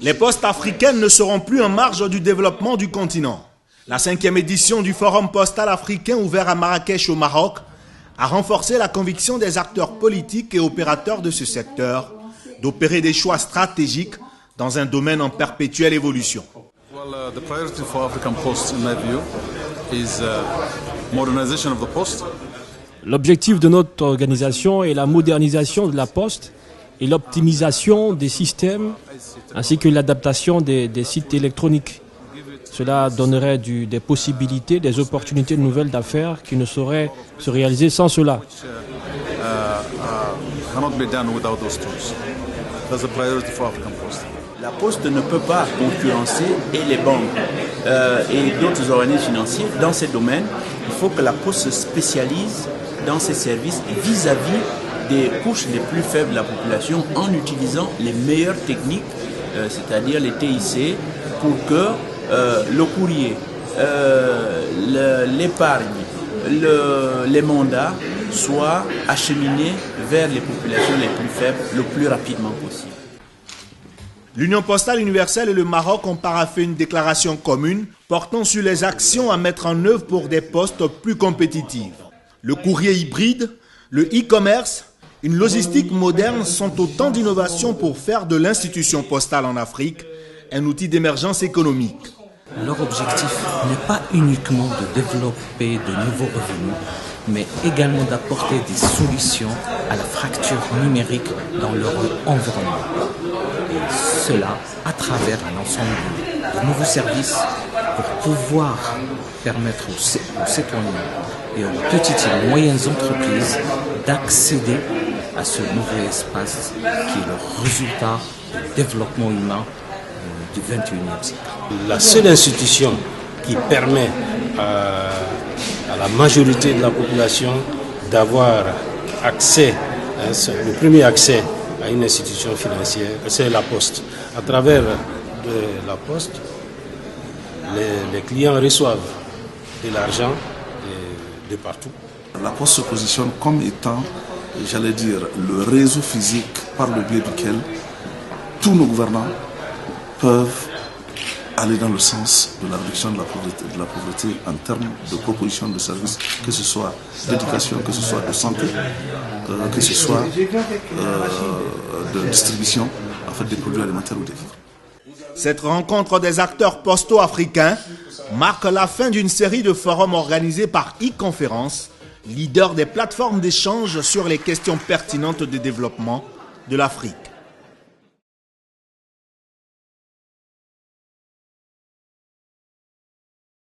Les postes africaines ne seront plus en marge du développement du continent. La 5e édition du Forum postal africain ouvert à Marrakech au Maroc a renforcé la conviction des acteurs politiques et opérateurs de ce secteur d'opérer des choix stratégiques dans un domaine en perpétuelle évolution. The priority for African Post, in my view, is modernization of the post. L'objectif de notre organisation est la modernisation de la poste et l'optimisation des systèmes ainsi que l'adaptation des sites électroniques. Cela donnerait des possibilités, des opportunités nouvelles d'affaires qui ne sauraient se réaliser sans cela. La Poste ne peut pas concurrencer les banques et d'autres organismes financiers dans ces domaines. Il faut que la Poste se spécialise dans ses services vis-à-vis des couches les plus faibles de la population en utilisant les meilleures techniques, c'est-à-dire les TIC, pour que le courrier, l'épargne, les mandats soient acheminés vers les populations les plus faibles le plus rapidement possible. L'Union postale universelle et le Maroc ont paraphé une déclaration commune portant sur les actions à mettre en œuvre pour des postes plus compétitifs. Le courrier hybride, le e-commerce, une logistique moderne sont autant d'innovations pour faire de l'institution postale en Afrique un outil d'émergence économique. Leur objectif n'est pas uniquement de développer de nouveaux revenus, mais également d'apporter des solutions à la fracture numérique dans leur environnement. Et cela à travers un ensemble de nouveaux services pour pouvoir permettre aux citoyens et aux petites et moyennes entreprises d'accéder à ce nouvel espace qui est le résultat du développement humain du XXIe siècle. La seule institution qui permet à la majorité de la population d'avoir accès, le premier accès à une institution financière, c'est la Poste. À travers la Poste, les clients reçoivent de l'argent de partout. La Poste se positionne comme étant, j'allais dire, le réseau physique par le biais duquel tous nos gouvernants peuvent aller dans le sens de la réduction de la pauvreté en termes de proposition de services, que ce soit d'éducation, que ce soit de santé, que ce soit de distribution en fait, des produits alimentaires ou des vivres. Cette rencontre des acteurs postaux africains marque la fin d'une série de forums organisés par e-conférence, leader des plateformes d'échange sur les questions pertinentes de développement de l'Afrique.